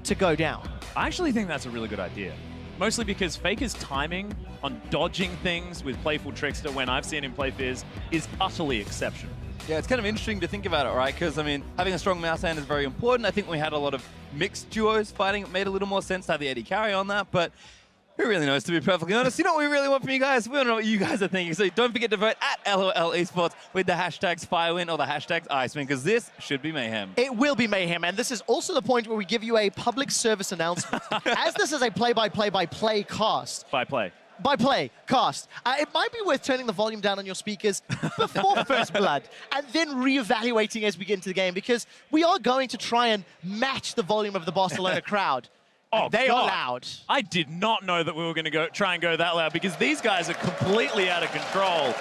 to go down. I actually think that's a really good idea. Mostly because Faker's timing on dodging things with Playful Trickster when I've seen him play Fizz is utterly exceptional. Yeah, it's kind of interesting to think about it, right? Because, I mean, having a strong mouse hand is very important. I think we had a lot of mixed duos fighting. It made a little more sense to have the AD carry on that, but who really knows, to be perfectly honest? You know what we really want from you guys? We want to know what you guys are thinking. So don't forget to vote at LOL Esports with the hashtags FireWin or the hashtags Iceman, because this should be mayhem. It will be mayhem, and this is also the point where we give you a public service announcement. As this is a play-by-play cast. By play. By play, cast. It might be worth turning the volume down on your speakers before First Blood and then reevaluating as we get into the game, because we are going to try and match the volume of the Barcelona crowd. Oh, they God. are loud. I did not know that we were going to try and go that loud, because these guys are completely out of control.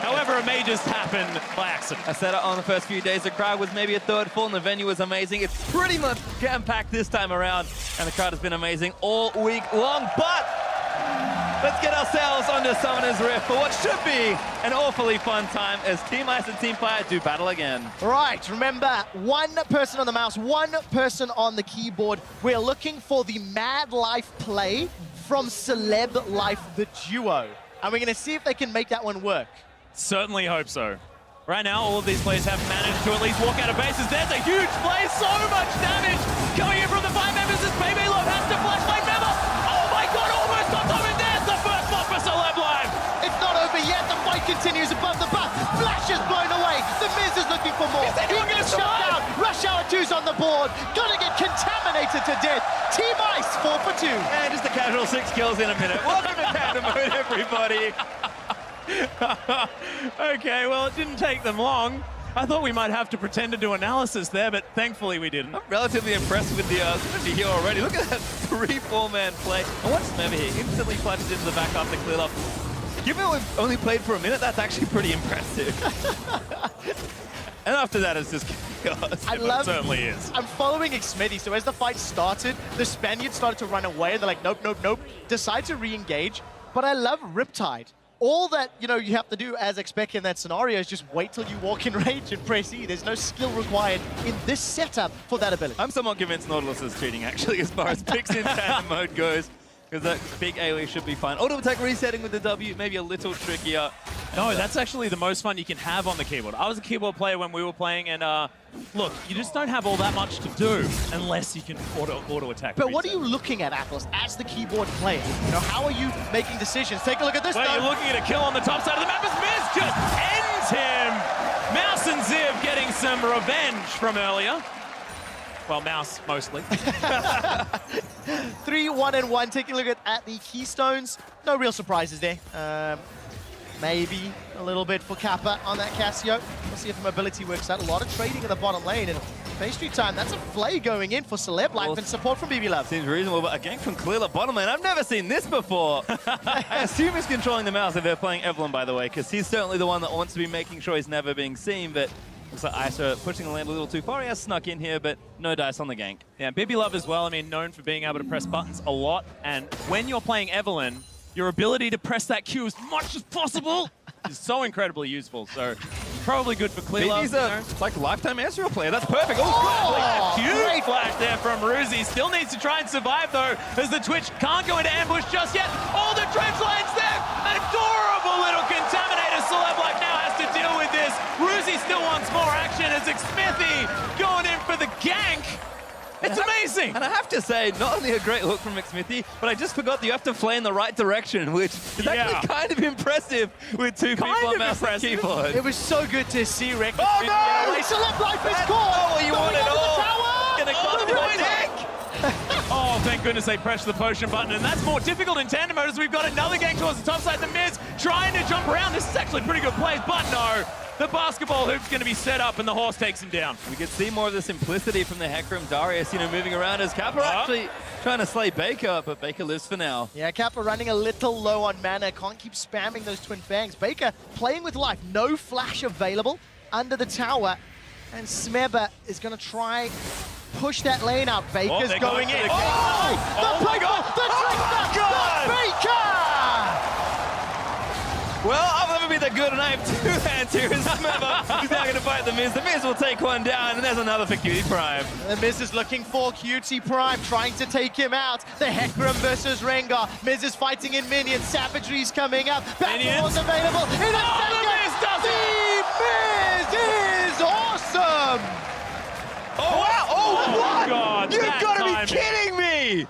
However, it may just happen by accident. I said it on the first few days. The crowd was maybe a third full, and the venue was amazing. It's pretty much jam-packed this time around, and the crowd has been amazing all week long. But let's get ourselves onto Summoner's Rift for what should be an awfully fun time as Team Ice and Team Fire do battle again. Right, remember, one person on the mouse, one person on the keyboard. We're looking for the Mad Life play from Celeb Life, the duo. And we're going to see if they can make that one work. Certainly hope so. Right now, all of these players have managed to at least walk out of bases. There's a huge play, so much damage coming in from the 5 members as Baby Love has to flash like never. Oh my God, almost on top, and there's the first block for Celeb Life. It's not over yet, the fight continues above the bat. Flash is blown away, the Miz is looking for more. Is anyone He gonna gets shut survive? down, Rush Hour 2's on the board, gonna get contaminated to death. Team Ice 4 for 2. And just a casual 6 kills in a minute. Welcome to Tandem Mode, everybody. Okay, well, it didn't take them long. I thought we might have to pretend to do analysis there, but thankfully we didn't. I'm relatively impressed with the synergy here already. Look at that 3-4-man play. And watch Smeva here. Instantly flashes into the back after clear up. Given we've only played for a minute, that's actually pretty impressive. And after that, it's just chaos. It certainly is. I'm following Xmithy, so as the fight started, the Spaniards started to run away, and they're like, nope, nope, nope. Decide to re-engage, but I love Riptide. All that, you have to do as expected in that scenario is just wait till you walk in range and press E. There's no skill required in this setup for that ability. I'm somewhat convinced Nautilus is cheating, actually, as far as picks in tandem mode goes, because that big AoE should be fine. Auto attack resetting with the W, maybe a little trickier. No, that's actually the most fun you can have on the keyboard. I was a keyboard player when we were playing, and look, you just don't have all that much to do unless you can auto attack. But what are you looking at, Atlas, as the keyboard player? How are you making decisions? Take a look at this. Well, you're looking at a kill on the top side of the map as Miz just ends him. Mouse and Ziv getting some revenge from earlier. Well, Mouse, mostly. 3, 1, and 1. Taking a look at the Keystones. No real surprises there. Maybe a little bit for Kappa on that Casio. We'll see if the mobility works out. A lot of trading in the bottom lane. And pastry time, that's a flay going in for Celeb Life and support from BB Love. Seems reasonable, but a gank from Clear bottom lane. I've never seen this before. I assume he's controlling the mouse if they're playing Evelyn, by the way, because he's certainly the one that wants to be making sure he's never being seen, but looks like Ice are pushing the lane a little too far. He has snuck in here, but no dice on the gank. Yeah, BB Love as well, I mean, known for being able to press buttons a lot, and when you're playing Evelyn, your ability to press that Q as much as possible is so incredibly useful, so probably good for Clear Love. He's it's like lifetime Ezreal player. That's perfect. Oh, huge flash there from Ruzi. Still needs to try and survive, though, as the Twitch can't go into ambush just yet. Oh, the trench line's there! Adorable little contaminator. Celeb Life now has to deal with this. Ruzi still wants more action as Xmithy going in for the gank. It's amazing! And I have to say, not only a great hook from McSmithy, but I just forgot that you have to play in the right direction, which is actually kind of impressive with 2 people on mouse and keyboard. It was so good to see Rick. Oh no! Celeb Life is caught! Oh, you want it all! Gonna cost him a deck! Oh, thank goodness they pressed the potion button, and that's more difficult in tandem mode as we've got another gank towards the top side. The Miz trying to jump around. This is actually pretty good plays, but no. The basketball hoop's going to be set up, and the horse takes him down. We could see more of the simplicity from the Hecarim Darius, moving around as Kappa actually trying to slay Baker, but Baker lives for now. Yeah, Kappa running a little low on mana. Can't keep spamming those twin fangs. Baker playing with life. No flash available under the tower. And Smeba is going to try push that lane out. Baker's going in. Oh my God! The Baker! Well, I'll never be that good, and I have two hands here. Smeva, he's now going to fight the Miz. The Miz will take one down, and there's another for Cutie Prime. The Miz is looking for Cutie Prime, trying to take him out. The Hecarim versus Rengar. Miz is fighting in minions. Savagery's coming up. Battle's available. In a second. The Miz does it! The Miz is awesome! Oh, wow! Oh, what? God, You've that got to timing. be kidding me!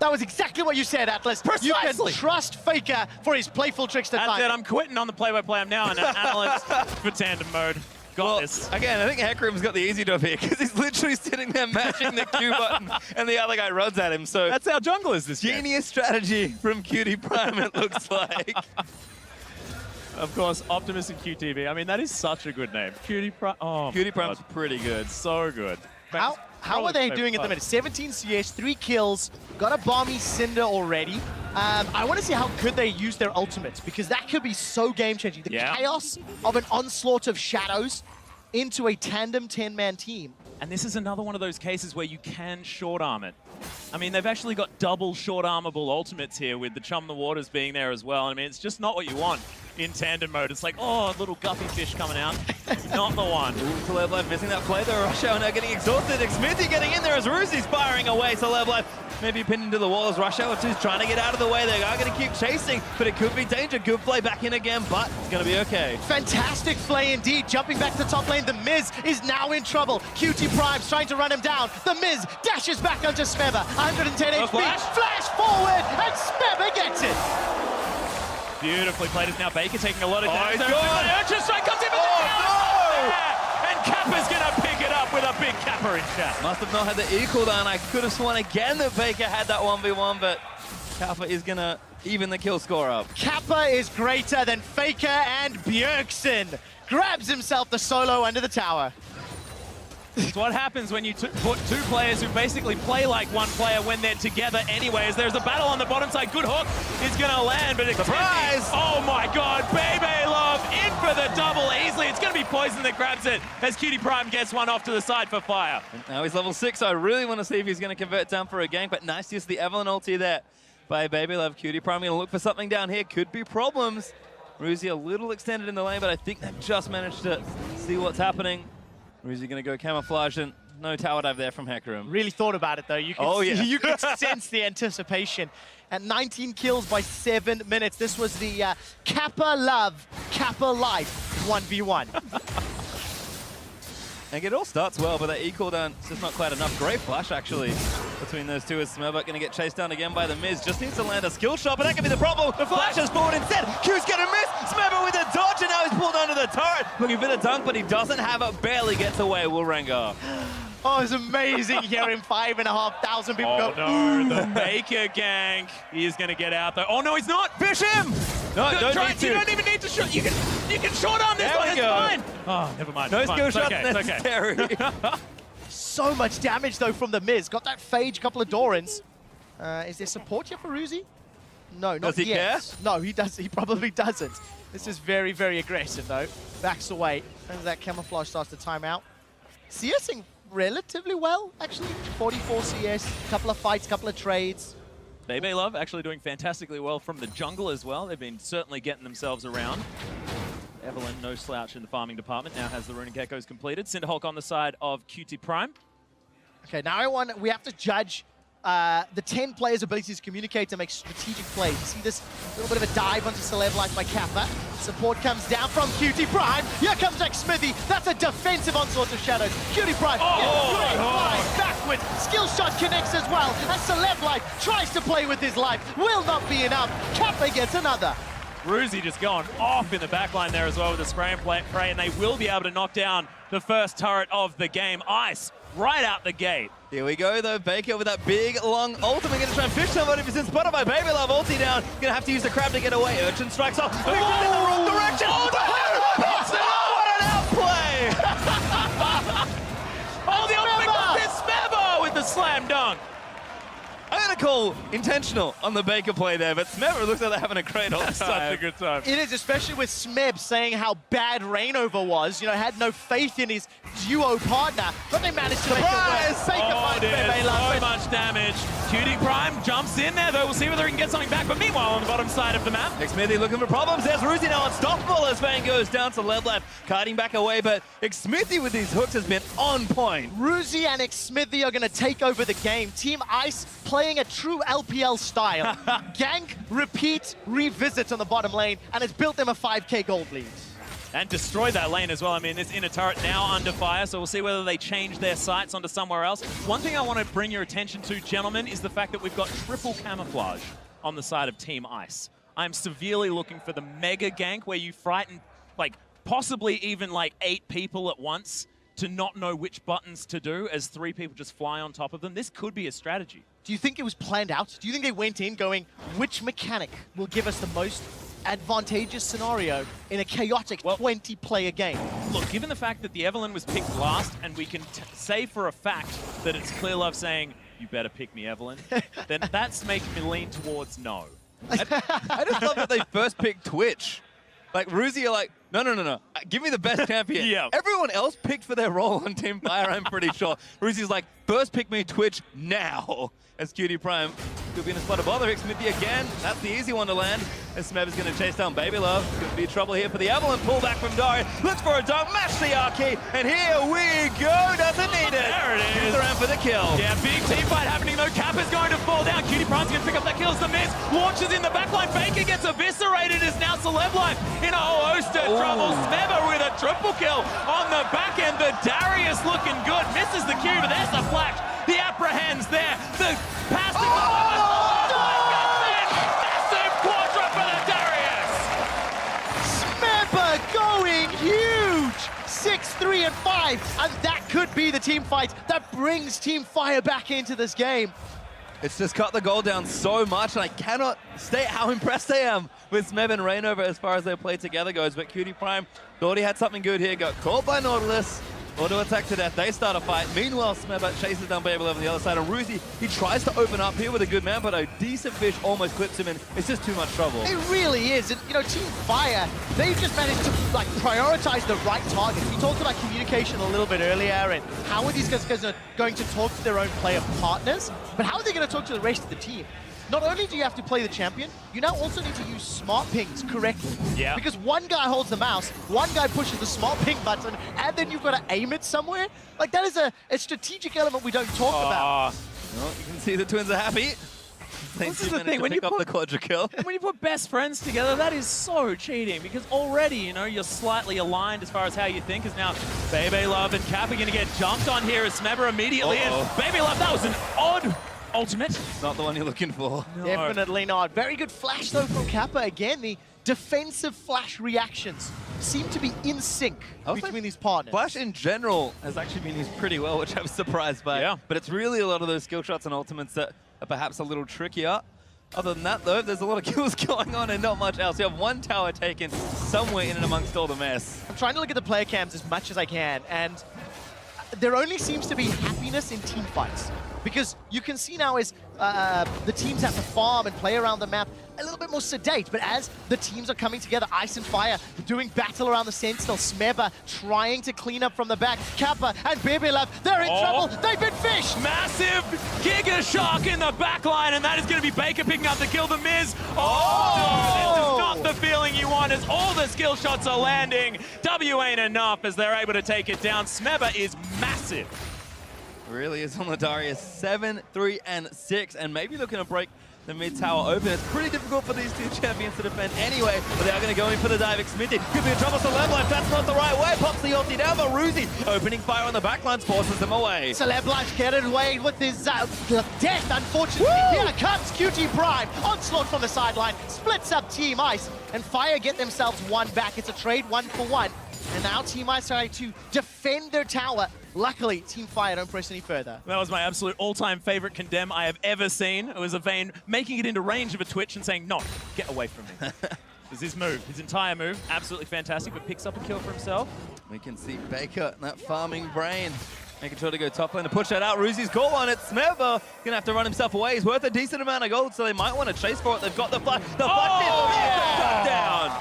That was exactly what you said, Atlas. You can Precisely. trust Faker for his playful trickster That's time. it. I'm quitting on the play-by-play. I'm now an analyst for tandem mode. Got this. Again, I think Hecarim's got the easy job here because he's literally sitting there mashing the Q button and the other guy runs at him. So That's how jungle is this game. genius strategy from Cutie Prime, it looks like. Of course, Optimus and QTV. I mean, that is such a good name. Cutie Prime. Oh, Cutie my Prime's God. pretty good. So good. How are they doing at the minute? 17 CS, 3 kills, got a Balmy Cinder already. I want to see how good they use their ultimates, because that could be so game-changing. The Yeah. chaos of an onslaught of shadows into a tandem 10-man team. And this is another one of those cases where you can short arm it. I mean, they've actually got double short armable ultimates here with the Chum the Waters being there as well. I mean, it's just not what you want in tandem mode. It's like, oh, little guppy fish coming out. Not the one. Celeb missing that play though. Rush Hour now getting exhausted. Smithy getting in there as Ruzy's firing away. Celeb maybe pinned into the wall as Rush Hour 2's trying to get out of the way. They are going to keep chasing, but it could be danger. Good play back in again, but it's going to be okay. Fantastic play indeed. Jumping back to top lane, the Miz is now in trouble. QT Prime's trying to run him down. The Miz dashes back onto Smeva. 110 HP. Flash forward, and Smeva gets it. Beautifully played. It's now Baker taking a lot of damage. he's gone. Urchin Strike comes in, but and Kappa's going to pick it up with a big Kappa in chat. Must have not had the E cooldown. I could have sworn again that Baker had that 1v1, but Kappa is going to even the kill score up. Kappa is greater than Faker, and Bjergsen grabs himself the solo under the tower. It's what happens when you put two players who basically play like one player when they're together anyways. There's a battle on the bottom side. Good hook is going to land, but it's Surprise! Oh my God, Bebe Love in for the double easily. It's going to be Poison that grabs it as Cutie Prime gets one off to the side for fire. Now he's level 6, so I really want to see if he's going to convert down for a gank, but nice to use the Evelyn ulti there by Baby Love. Cutie Prime going to look for something down here. Could be problems. Ruzy a little extended in the lane, but I think they've just managed to see what's happening. Ruzy going to go camouflage, and no tower dive there from Hecarim. Really thought about it though. You could, you could sense the anticipation. At 19 kills by 7 minutes, this was the Kappa Love, Kappa Life 1v1. And it all starts well, but that E cooldown is just not quite enough. Great flash, actually, between those two. As Smeva going to get chased down again by the Miz. Just needs to land a skill shot, but that could be the problem. The flash is forward instead. Q's going to miss. Smeva with a dodge, and now he's pulled under the turret. Looking for the dunk, but he doesn't have it. Barely gets away, will Rengar. Oh, it's amazing hearing 5,500 people go, no, the Baker gank. He is going to get out though. Oh no, he's not. Fish him! No, don't need to. You don't even need to shoot. You can short arm this There one. we It's go. fine. Oh, never mind. No It's fine. skill It's shot okay. It's okay. necessary. So much damage though from the Miz. Got that Phage, couple of Dorans. Is there support here for Ruzy? No, not Does he yet. care? No, he does. He probably doesn't. This is very, very aggressive though. Backs away as that camouflage starts to time out. CSing relatively well, actually. 44 CS, couple of fights, couple of trades. Bebe Love actually doing fantastically well from the jungle as well. They've been certainly getting themselves around. Evelyn, no slouch in the farming department, now has the Runic Echoes completed. Cinderhulk on the side of QT Prime. Okay, now we have to judge the 10 players' abilities to communicate to make strategic plays. You see this little bit of a dive onto Celeb Life by Kappa. Support comes down from QT Prime. Here comes Smithy. That's a defensive onslaught of shadows. QT Prime, great fly backwards. Skill shot connects as well. And Celeb Life tries to play with his life. Will not be enough. Kappa gets another. Ruzy just going off in the backline there as well with the spray and pray, and they will be able to knock down the first turret of the game. Ice right out the gate. Here we go, though. Baker with that big, long ultimate. Going to try and fish somebody. He's spotted by Baby Love. Ulti down. Going to have to use the crab to get away. Urchin strikes off. Oh, in the wrong direction. What an outplay! Oh, the ultimate is Smeva with the slam dunk. I'm going to call intentional on the Baker play there, but Smeva looks like they're having a great old time. Such a good time. It is, especially with Smeb saying how bad Rainover was, you know, had no faith in his duo partner, but they managed to make it work. Faker finds Bebe Love. So much damage. Cutie Prime jumps in there, though. We'll see whether he can get something back. But meanwhile, on the bottom side of the map, Xmithy looking for problems. There's Ruzi now unstoppable as Vayne goes down to Leblev, kiting back away. But Xmithy with these hooks has been on point. Ruzi and Xmithy are going to take over the game. Team Ice playing a true LPL style. Gank, repeat, revisit on the bottom lane, and it's built them a 5k gold lead. and destroy that lane as well. I mean, this inner turret now under fire, so we'll see whether they change their sights onto somewhere else. One thing I want to bring your attention to, gentlemen, is the fact that we've got triple camouflage on the side of Team Ice. I'm severely looking for the mega gank where you frighten, like, possibly even like 8 people at once to not know which buttons to do as 3 people just fly on top of them. This could be a strategy. Do you think it was planned out? Do you think they went in going, which mechanic will give us the most advantageous scenario in a chaotic 20-player game? Look, given the fact that the Evelynn was picked last, and we can say for a fact that it's Clear Love saying, you better pick me, Evelynn, then that's making me lean towards no. I just love that they first picked Twitch. Like, Ruzi are like, no. Give me the best champion. Yeah. Everyone else picked for their role on Team Fire, I'm pretty sure. Ruzi's like, first pick me Twitch now. As Cutie Prime could be in a spot of bother. Xmithy again. That's the easy one to land. As Smev is going to chase down Baby Love. Could be trouble here for the Evelynn. Pull back from Dari. Looks for a dunk. Match the R key. And here we go. Doesn't need it. There it is. He's around for the kill. Yeah, big team fight happening though. Cap is going to fall down. Cutie Prime's going to pick up that kill as the miss. Launches in the backline. Baker gets eviscerated as now Celeb Life in a whole host of trouble. Smever with a triple kill on the back end. The Darius looking good. Misses the Q, but there's the flash. He apprehends there. The passing. Massive quadra for the Darius. Smebber going huge! 6-3 and 5, and that could be the team fight that brings Team Fire back into this game. It's just cut the goal down so much, and I cannot state how impressed I am with Smev and Rainover as far as their play together goes. But Cutie Prime thought he had something good here, got caught by Nautilus. Auto attack to death, they start a fight. Meanwhile, Smeber chases down Baby Love on the other side, and Ruzi, he tries to open up here with a good man, but a decent fish almost clips him, and it's just too much trouble. It really is. And, you know, Team Fire, they've just managed to, like, prioritize the right targets. We talked about communication a little bit earlier, and how are these guys going to talk to their own player partners, but how are they going to talk to the rest of the team? Not only do you have to play the champion, you now also need to use smart pings correctly. Yeah. Because one guy holds the mouse, one guy pushes the smart ping button, and then you've got to aim it somewhere. Like, that is a strategic element we don't talk about. Well, you can see the twins are happy. This is the thing, when you pick up the quadra kill. When you put best friends together, that is so cheating, because already, you know, you're slightly aligned as far as how you think, as now Baby Love and Cap are going to get jumped on here as Smeber immediately, and Baby Love, that was an odd ultimate. Not the one you're looking for. No. Definitely not. Very good flash, though, from Kappa. Again, the defensive flash reactions seem to be in sync between these partners. Flash in general has actually been used pretty well, which I was surprised by. Yeah. But it's really a lot of those skill shots and ultimates that are perhaps a little trickier. Other than that, though, there's a lot of kills going on and not much else. You have one tower taken somewhere in and amongst all the mess. I'm trying to look at the player cams as much as I can, and there only seems to be happiness in team fights. Because you can see now as the teams have to farm and play around the map a little bit more sedate, but as the teams are coming together, Ice and Fire doing battle around the Sentinel, Smeber trying to clean up from the back, Kappa and Baby Love, they're in trouble, they've been fished! Massive Giga Shark in the back line, and that is going to be Baker picking up the kill. The Miz. This is not the feeling you want as all the skill shots are landing. W ain't enough as they're able to take it down. Smeber is massive. Really is on the Darius. 7, 3, and 6, and maybe looking to break the mid tower open. It's pretty difficult for these two champions to defend anyway, but they are going to go in for the dive. Xmithy could be in trouble, so Celeb Life, that's not the right way. Pops the ulti down, but Ruzi opening fire on the backlines forces them away. Celeb Life getting away with his death, unfortunately. Woo! Here comes Cutie Prime. Onslaught from the sideline, splits up Team Ice, and Fire get themselves one back. It's a trade 1-for-1. And now Team Ice trying to defend their tower. Luckily, Team Fire don't press any further. That was my absolute all-time favorite condemn I have ever seen. It was a Vayne making it into range of a Twitch and saying, no, get away from me. Is his move, his entire move, absolutely fantastic, but picks up a kill for himself. We can see Baker, that farming brain, making sure to go top lane to push that out. Ruzi's call on it. Smever gonna have to run himself away. He's worth a decent amount of gold, so they might want to chase for it. They've got the flash. The flash is down.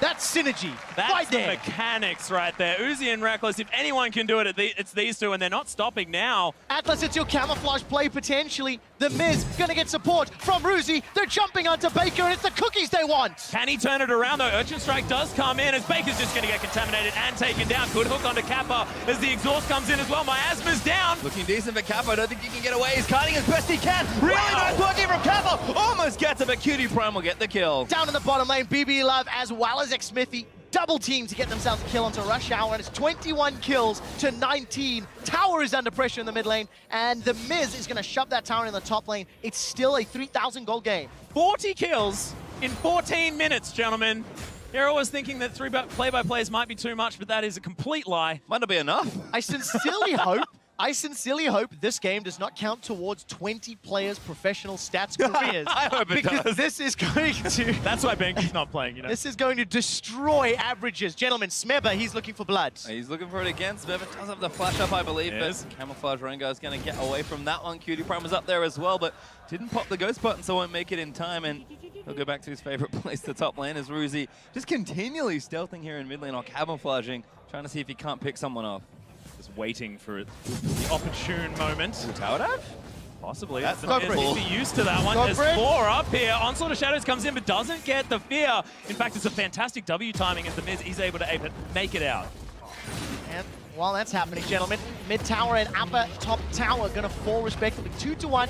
That That's synergy. That's right the there. mechanics right there. Uzi and Reckless, if anyone can do it, it's these two, and they're not stopping now. Atlas, it's your camouflage play potentially. The Miz gonna get support from Ruzi. They're jumping onto Baker, and it's the cookies they want. Can he turn it around though? Urchin Strike does come in as Baker's just going to get contaminated and taken down. Good hook onto Kappa as the exhaust comes in as well. Miasma's down. Looking decent for Kappa. I don't think he can get away. He's kiting as best he can. Really nice working from Kappa. Almost gets it, but Cutie Prime will get the kill. Down in the bottom lane, BB Love as well as Xmithy double team to get themselves a kill onto Rush Hour, and it's 21 kills to 19. Tower is under pressure in the mid lane, and the Miz is going to shove that tower in the top lane. It's still a 3,000 gold game. 40 kills in 14 minutes, gentlemen. Hero was thinking that play-by-plays might be too much, but that is a complete lie. Might not be enough. I sincerely hope this game does not count towards 20 players' professional stats careers. I hope it because does. this is going to... That's why Benki's not playing, you know. This is going to destroy averages. Gentlemen, Smeba, he's looking for blood. He's looking for it again. Smeva does have the flash up, I believe, Yes. but Camouflage Rengar is going to get away from that one. Cutie Prime was up there as well, but didn't pop the ghost button, so won't make it in time, and he'll go back to his favorite place, the top lane, as Ruzi just continually stealthing here in mid lane or camouflaging, trying to see if he can't pick someone off. Just waiting for the opportune moment. Tower dive? Possibly. That's The not Miz good. needs to be used to that one. Go There's for it. 4 up here. Onslaught of Shadows comes in, but doesn't get the fear. In fact, it's a fantastic W timing as the Miz is able to make it out. And while that's happening, gentlemen, mid tower and upper top tower gonna fall respectively 2-1.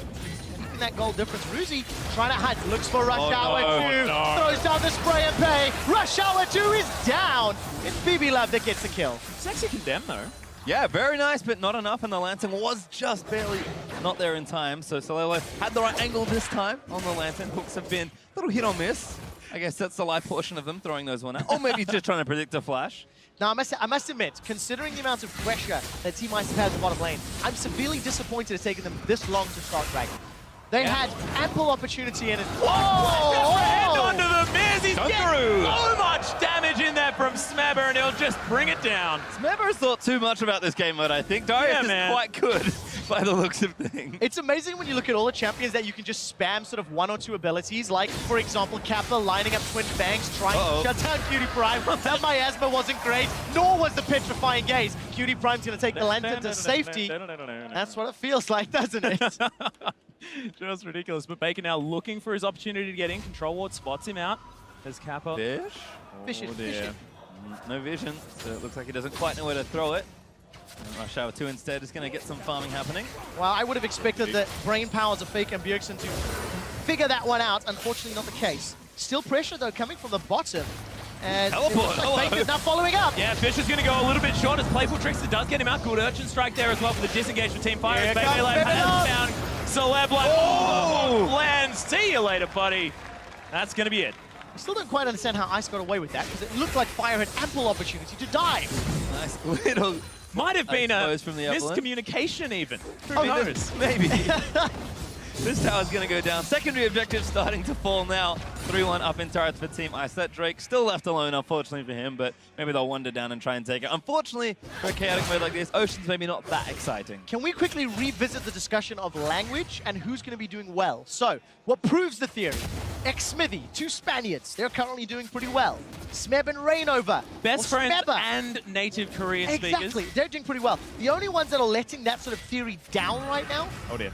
Keeping that goal difference. Ruzi trying to hunt, looks for Rush Hour 2, throws down the spray and pay. Rush Hour 2 is down. It's BB Love that gets the kill. It's actually condemned though. Yeah, very nice, but not enough, and the Lantern was just barely not there in time, so Solelo had the right angle this time on the Lantern. Hooks have been a little hit or miss. I guess that's the live portion of them throwing those one out. Or maybe just trying to predict a flash. Now, I must admit, considering the amount of pressure that Team Ice have had in the bottom lane, I'm severely disappointed it's taken them this long to start Dragon. They had ample opportunity in it. Hand onto the Miz. He's getting Dunkaroo. so much damage in there from Smebber, and he'll just bring it down. Smebber has thought too much about this game mode, I think. Darius is quite good by the looks of things. It's amazing when you look at all the champions that you can just spam sort of 1 or 2 abilities, like, for example, Kappa lining up Twin Bangs, trying to shut down Cutie Prime. That miasma wasn't great, nor was the petrifying gaze. Cutie Prime's going to take the Lantern to safety. That's what it feels like, doesn't it? Just ridiculous. But Baker now looking for his opportunity to get in. Control Ward spots him out. There's Kappa. Fish? Fishing, fishing. No vision, so it looks like he doesn't quite know where to throw it. And Rush Hour 2 instead is going to get some farming happening. Well, I would have expected the brain powers of Fake and Bjergsen to figure that one out. Unfortunately, not the case. Still pressure, though, coming from the bottom. And Teleport. Baker's not following up. Yeah, Fish is going to go a little bit short as Playful Tricks. It does get him out. Good Urchin Strike there as well for the disengage for Team Fire. Here Baby comes Lab has Bebelov. found Celeb like, lands. See you later, buddy. That's going to be it. I still don't quite understand how Ice got away with that, because it looked like Fire had ample opportunity to dive. Nice little... Might have been a from the upland. miscommunication even. Who Oh, knows? Maybe. This tower's going to go down. Secondary objective starting to fall now. 3-1 up in turrets for Team Ice. That Drake still left alone, unfortunately for him, but maybe they'll wander down and try and take it. Unfortunately, for a chaotic mode like this, Ocean's maybe not that exciting. Can we quickly revisit the discussion of language and who's going to be doing well? So, what proves the theory? Xmithy, 2 Spaniards. They're currently doing pretty well. Smeb and Rainover. Best or friends Smebber. and native Korean Exactly. speakers. They're doing pretty well. The only ones that are letting that sort of theory down right now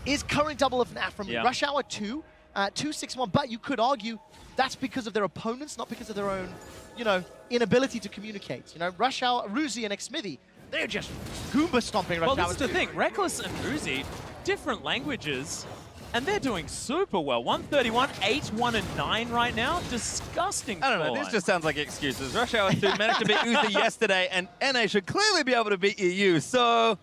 is current double of NAF from Rush Hour 2, 2-6-1. But you could argue that's because of their opponents, not because of their own, you know, inability to communicate. You know, Rush Hour, Ruzi, and Xmithy, they're just Goomba stomping Rush Well, Hour this is the 2. thing. Reckless and Uzi, different languages, and they're doing super well. 131, 8-1 and 9 right now. Disgusting. I don't know, this just sounds like excuses. Rush Hour 2 managed to beat Uzi yesterday, and NA should clearly be able to beat EU, so...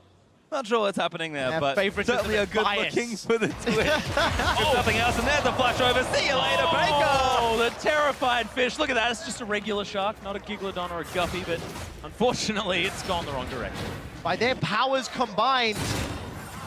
Not sure what's happening there, Their but favoritism certainly a is good bias. looking for the Twitch. If nothing else, and there's a flash over. See you later, Baker! Oh, the terrified fish. Look at that. It's just a regular shark, not a Gigalodon or a Guppy, but unfortunately, it's gone the wrong direction. By their powers combined,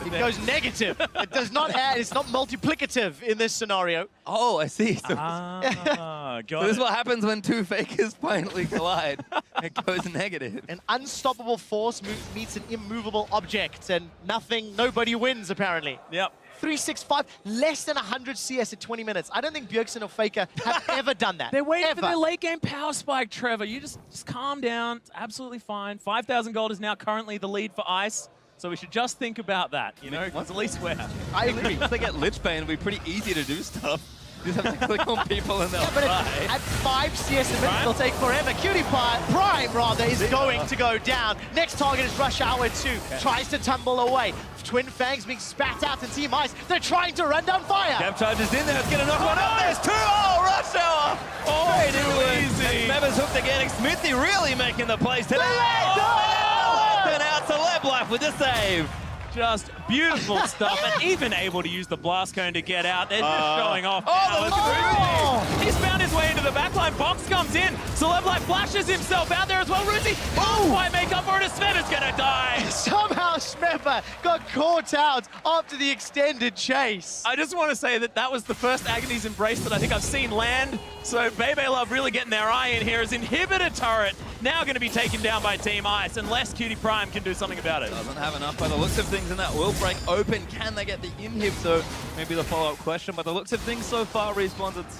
it goes negative. It does not add, it's not multiplicative in this scenario. Oh, I see. So, Got so this is it. what happens when 2 fakers finally collide. It goes negative. An unstoppable force meets an immovable object, and nobody wins, apparently. Yep. 365, less than 100 CS in 20 minutes. I don't think Bjergsen or Faker have ever done that. They're waiting ever. for their late game power spike, Trevor. You just calm down. It's absolutely fine. 5,000 gold is now currently the lead for Ice. So we should just think about that, you know, because at least we're happy. I agree. If they get Lich Bane, it'll be pretty easy to do stuff. You just have to click on people and they'll But die. at 5 CS a minute, Prime? it'll take forever. Cutie Pie, Prime rather, is going to go down. Next target is Rush Hour 2. Tries to tumble away. Twin Fangs being spat out to Team Ice. They're trying to run down fire. Depth charge is in there. It's going to knock one up. There's two. Oh, Rush Hour. Oh, Straight into it. easy. And Smebber's hooked again. Smithy really making the plays today. Oh! And out to Leblife with the save. Just beautiful stuff, and even able to use the blast cone to get out. They're just showing off. Oh, now. look Look at at Ruzi. He's found his way into the backline. Box comes in. Celebline flashes himself out there as well. Ruzi can't quite make up for it. Smebber's gonna die. Somehow Smebber got caught out after the extended chase. I just want to say that that was the first Agony's Embrace that I think I've seen land. So Bebe Love really getting their eye in here as Inhibitor Turret now going to be taken down by Team Ice unless Cutie Prime can do something about it. Doesn't have enough by the looks of things, and that will break open. Can they get the inhib, though? Maybe the follow-up question. But the looks of things so far, Respawns, it's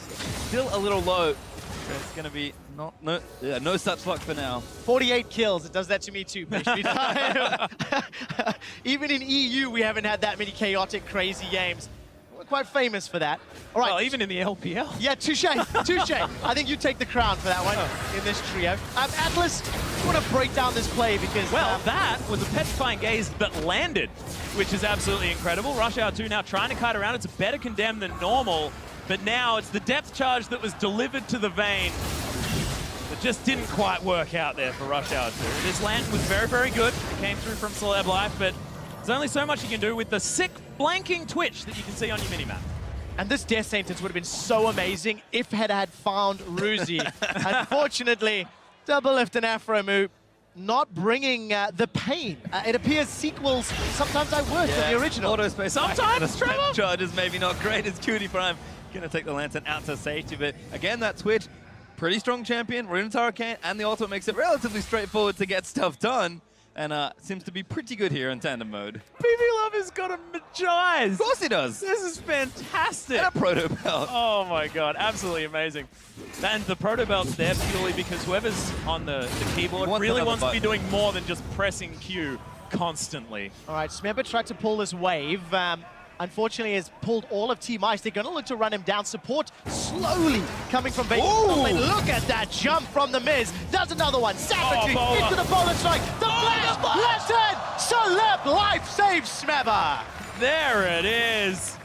still a little low. So it's going to be no such luck for now. 48 kills. It does that to me too, Pastry Time. Even in EU, we haven't had that many chaotic, crazy games. We're quite famous for that. All right. Well, even in the LPL. Yeah, touche, touche. I think you take the crown for that one in this trio. Atlas, you want to break down this play because... Well, that was a petrifying gaze that landed, which is absolutely incredible. Rush Hour 2 now trying to kite around. It's a better condemn than normal, but now it's the depth charge that was delivered to the vein that just didn't quite work out there for Rush Hour 2. This land was very, very good. It came through from Celeb Life, but there's only so much you can do with the sick blanking twitch that you can see on your minimap. And this Death Sentence would have been so amazing if it had found Ruzi. Unfortunately, Double Lift and Afro Move not bringing the pain. It appears sequels sometimes are worse than the original. Auto space. Sometimes, Trevor. Charge is maybe not great as Cutie Prime. Going to take the Lantern out to safety, but again, that Twitch, pretty strong champion. Rune's Hurricane and the ultimate makes it relatively straightforward to get stuff done. And seems to be pretty good here in tandem mode. PV Love has got a Magize. Of course he does. This is fantastic. And a proto belt. Oh my god, absolutely amazing. And the proto belt's there purely because whoever's on the keyboard really wants to be doing more than just pressing Q constantly. All right, Smebber tried to pull this wave. Unfortunately, has pulled all of Team Ice. They're going to look to run him down. Support slowly coming from Baker. Look at that jump from the Miz. Does another one. Savagery into the bowler strike. The flash. Left hand. Celeb Life saves Smebber. There it is.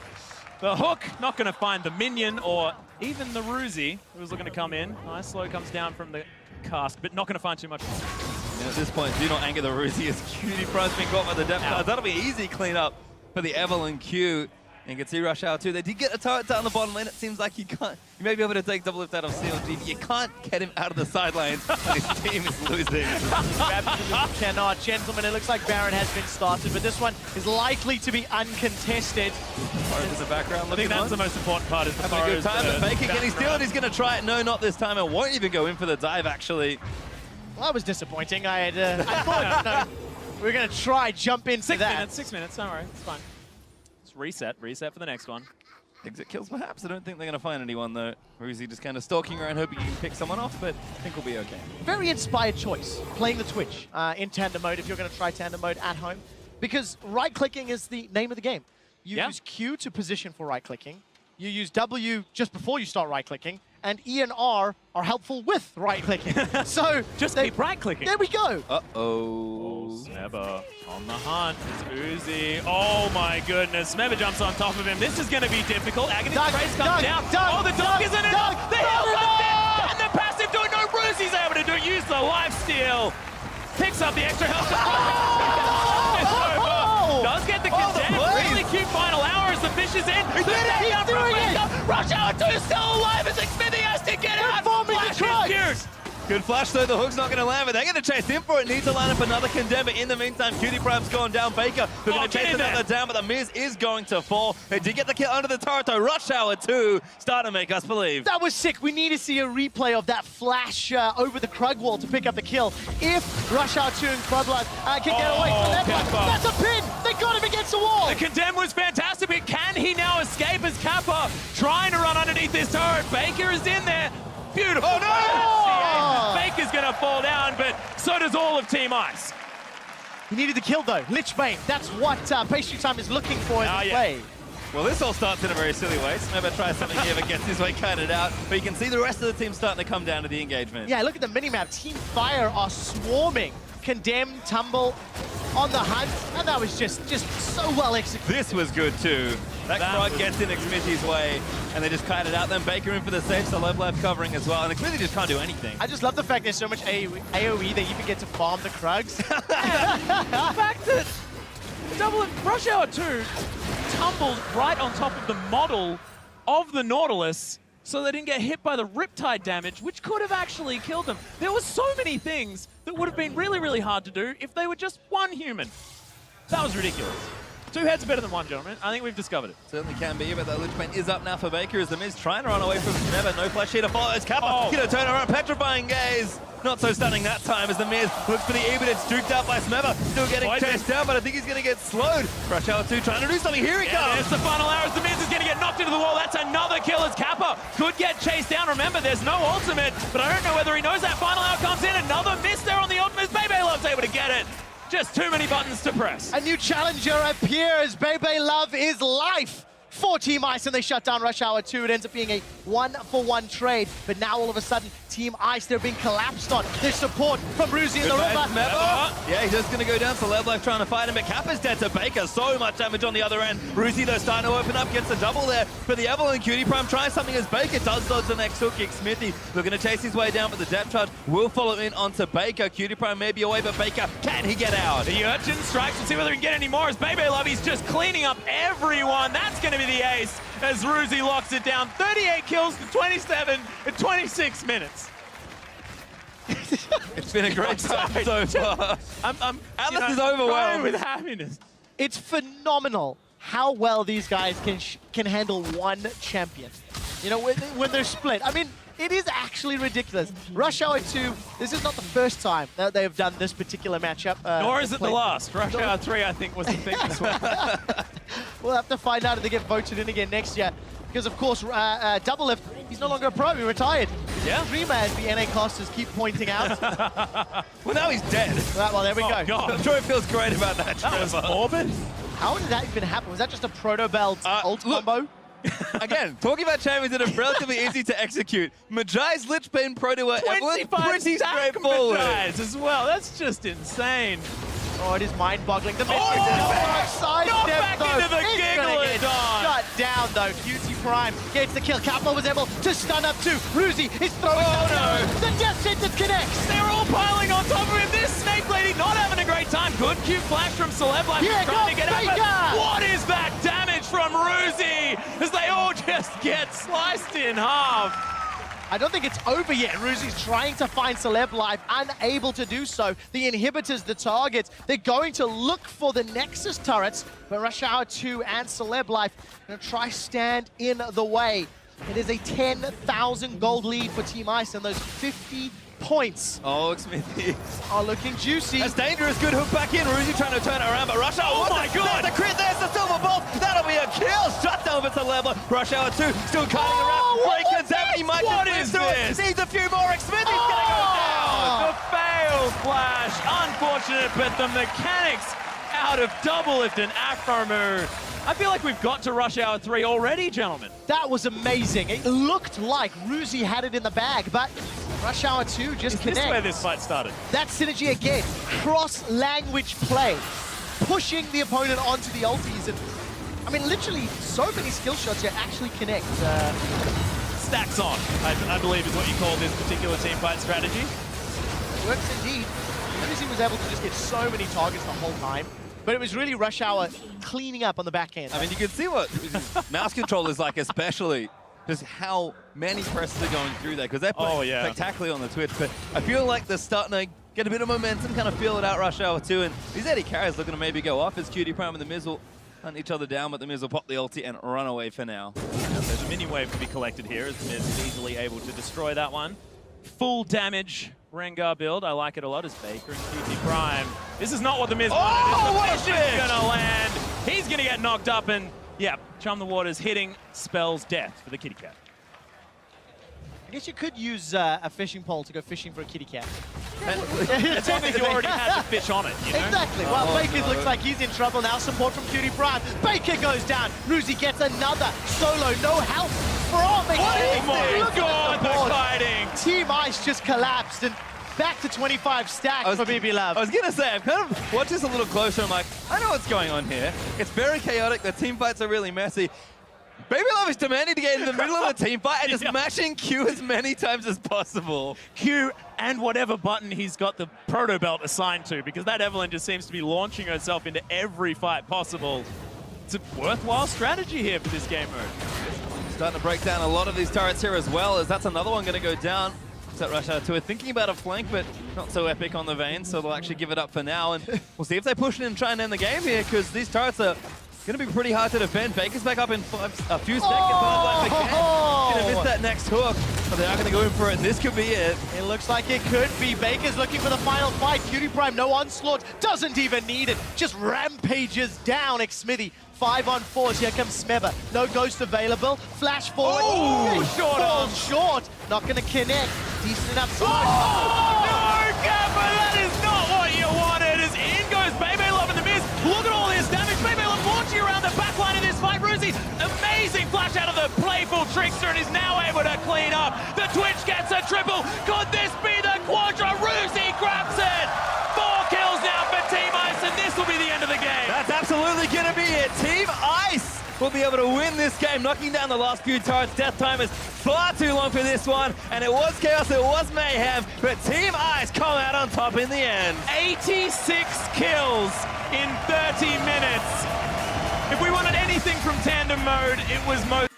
The hook not going to find the minion or even the Ruzi who was looking to come in. Nice slow comes down from the cast, but not going to find too much. And at this point, do not anger the Ruzi as Cutie Prime's been got by the depth charge. That'll be easy cleanup for the Evelyn Q. And you can see Rush Hour 2. They did get a turret down the bottom lane. It seems like you may be able to take Double Lift out of CLG, but you can't get him out of the side lanes when his team is losing. Absolutely cannot. Gentlemen, it looks like Baron has been started, but this one is likely to be uncontested. Forest in the background. I think that's the most important part is the Having a good time, but Baker, can he steal it? He's going to try it. No, not this time. And won't even go in for the dive, actually. Well, that was disappointing. I thought we were going to try jump into 6 that. minutes, 6 minutes. Don't worry, it's fine. Reset for the next one. Exit kills perhaps. I don't think they're going to find anyone though. Or is he just kind of stalking around hoping he can pick someone off, but I think we'll be okay. Very inspired choice, playing the Twitch in tandem mode if you're going to try tandem mode at home. Because right-clicking is the name of the game. You use Q to position for right-clicking. You use W just before you start right-clicking. And E and R are helpful with right-clicking. So just keep right-clicking. There we go. Uh-oh. Smebber on the hunt. It's Uzi. Oh my goodness. Smebber jumps on top of him. This is going to be difficult. Agony's Embrace comes down. Oh, the dog isn't enough. The heal comes in. And the passive doing no Ruzi's able to use the lifesteal. Picks up the extra health. Does get the condemn. Really cute final hour as the fish is in. He's doing it. Rush Hour 2 still alive as Xfinity has to get out. Flash is cute. Good flash though, the hook's not going to land, but they're going to chase in for it. Need to line up another condemn, but in the meantime, Cutie Prime's gone down. Baker, they're going to chase another down, but the Miz is going to fall. They did get the kill under the turret though. Rush Hour 2 starting to make us believe. That was sick. We need to see a replay of that flash over the Krug wall to pick up the kill. If Rush Hour 2 and Clublife can get away from that one, that's a pin! They got him against the wall! The condemn was fantastic, but can he now escape as Kappa trying to run underneath this turret? Baker is in there. Beautiful. Oh, no! Baker's going to fall down, but so does all of Team Ice. He needed the kill though. Lichbane, that's what Pastry Time is looking for in this play. Well, this all starts in a very silly way. Smeba tries something here, but gets his way kited out. But you can see the rest of the team starting to come down to the engagement. Yeah, look at the minimap. Team Fire are swarming. Condemn, Tumble on the hunt, and that was just so well executed. This was good too. That Krug gets in Xmithy's way, and they just kite it out. Then Baker in for the save, so Love covering as well. And Xmithy just can't do anything. I just love the fact there's so much AoE they even get to farm the Krugs. The fact that Rush Hour 2 tumbled right on top of the model of the Nautilus, so they didn't get hit by the Riptide damage, which could have actually killed them. There were so many things that would have been really, really hard to do if they were just one human. That was ridiculous. Two heads are better than one, gentlemen. I think we've discovered it. Certainly can be, but the Lichbane is up now for Baker as the Miz trying to run away from Smeba. No flash here to follow. It's Kappa. Gonna turn around, petrifying gaze. Not so stunning that time as the Miz looks for the E, but it's duped out by Smeba. Still getting chased down, but I think he's going to get slowed. Rush Hour 2 trying to do something. Here he comes. It's the final arrows. The Miz is going to get knocked into the wall. That's another kill as Kappa could get chased down. Remember, there's no ultimate, but I don't know whether he knows that final hour comes in. Another miss there on the ultimate. Bebe Love's able to get it. Just too many buttons to press. A new challenger appears. Bebe Love is life for Team Ice, and they shut down Rush Hour 2. It ends up being a 1-for-1 trade, but now all of a sudden, Team Ice, they're being collapsed on. There's support from Ruzi in the river. Yeah, he's just going to go down for Levlife trying to fight him, but Kappa's dead to Baker. So much damage on the other end. Ruzi, though, starting to open up, gets a double there for the Evelyn. Cutie Prime tries something as Baker does dodge the next hook kick. Smithy looking to chase his way down, but the depth charge will follow in onto Baker. Cutie Prime may be away, but Baker, can he get out? The Urchin strikes. We'll see whether he can get any more as Bebe Love, he's just cleaning up everyone. That's going to be the ace as Ruzi locks it down. 38 kills to 27 in 26 minutes. It's been a great time so far. Atlas is overwhelmed overwhelmed with happiness. It's phenomenal how well these guys can handle one champion. You know, when they're split. I mean, it is actually ridiculous. Rush Hour 2, this is not the first time that they have done this particular matchup. Nor is it the last. Rush Hour 3, I think, was the thing this one. We'll have to find out if they get voted in again next year. Because, of course, Double Lift, he's no longer a pro, he retired. Yeah. Dreamer, as the NA casters keep pointing out. Well, now he's dead. Well, there we go. God. I'm sure it feels great about that. That was Trevor. morbid. How did that even happen? Was that just a Proto Belt ult combo? Again, talking about champions that are relatively easy to execute. Majai's Lichbane Proto Evelyn, 25 pretty stack straightforward. Majais as well. That's just insane. Oh, it is mind-boggling. The Not back into the Gigalodon. Shut down, though. Cutie Prime gets the kill. Kappa was able to stun up too. Ruzi is throwing the death sentence connects. They're all piling on top of him. This Snake Lady not having a great time. Good cute flash from Celeb. Here trying to get comes out. Baker. What is that damage from Ruzi as they all just get sliced in half? I don't think it's over yet. Ruzi's trying to find Celeb Life, unable to do so. The inhibitors, the targets, they're going to look for the Nexus turrets, but Rush Hour 2 and Celeb Life going to try stand in the way. It is a 10,000 gold lead for Team Ice, and those 50 points Smithy are looking juicy. That's dangerous. Good hook back in. Ruzi trying to turn it around, but Rush Hour. Oh my God! There's the crit. There's the silver bolt. That'll be a kill. Shut down for Celeb. Rush Hour 2 still cutting around. Breaker's out. He might What just is through this? it. Needs a few more. Smithy's gonna go down. The failed flash. Unfortunate, but the mechanics out of Double Lift and Akmaru. I feel like we've got to Rush Hour 3 already, gentlemen. That was amazing. It looked like Ruzi had it in the bag, but Rush Hour 2 just connects. This is where this fight started. That synergy again, cross-language play, pushing the opponent onto the ultis. And I mean, literally, so many skill shots here actually connect. Stacks on, I believe is what you call this particular team fight strategy. It works indeed. Ruzi was able to just get so many targets the whole time. But it was really Rush Hour cleaning up on the back end. I mean, you can see what mouse control is like, especially just how many presses are going through there, because they're playing spectacularly on the Twitch, but I feel like they're starting to get a bit of momentum, kind of feel it out rush hour 2, and these AD carries looking to maybe go off as Cutie Prime and the Miz will hunt each other down, but the Miz will pop the ulti and run away for now. There's a mini wave to be collected here as the Miz is easily able to destroy that one. Full damage Rengar build. I like it a lot as Baker and QT Prime. This is not what the Miz wanted. what a Fish is gonna land. He's gonna get knocked up, and yeah, Chum the Waters hitting spells death for the kitty cat. I guess you could use a fishing pole to go fishing for a kitty cat. It's only if you already had the fish on it, you know? Exactly. Well, Baker looks like he's in trouble now. Support from Cutie Prime. Baker goes down. Ruzi gets another solo. No help from it. Oh my god, the kiting! Team Ice just collapsed and back to 25 stacks for BB Love. I was gonna say, I've kind of watched this a little closer. I'm like, I know what's going on here. It's very chaotic. The team fights are really messy. Baby Love is demanding to get in the middle of the team fight and just mashing Q as many times as possible. Q and whatever button he's got the proto belt assigned to, because that Evelyn just seems to be launching herself into every fight possible. It's a worthwhile strategy here for this game mode. Starting to break down a lot of these turrets here as well, as that's another one going to go down. Set rush out to it, thinking about a flank, but not so epic on the Vayne, so they'll actually give it up for now. And we'll see if they push it and try and end the game here, because these turrets are going to be pretty hard to defend. Baker's back up in a few seconds. Gonna miss that next hook, but they are going to go in for it. This could be it. It looks like it could be. Baker's looking for the final fight. Cutie Prime, no onslaught, doesn't even need it. Just rampages down Xmithy. 5-on-4s, here comes Smebber. No Ghost available. Flash forward. Oh, falls short. Not going to connect. Decent enough. Oh, no, Gaffer, that is not what you wanted. As in goes Baby Love in the Miz. Look at all this damage. Baby Love launching around the back line of this fight. Ruzi, amazing flash out of the playful trickster and is now able to clean up. The Twitch gets a triple. Could this be the Quadra? Ruzi grabs it. 4 kills now for Team Ice, and this will be the end of the game. That's absolutely going to be it. Team Ice will be able to win this game, knocking down the last few turrets. Death time is far too long for this one, and it was chaos, it was mayhem, but Team Ice come out on top in the end. 86 kills in 30 minutes. If we wanted anything from tandem mode, it was most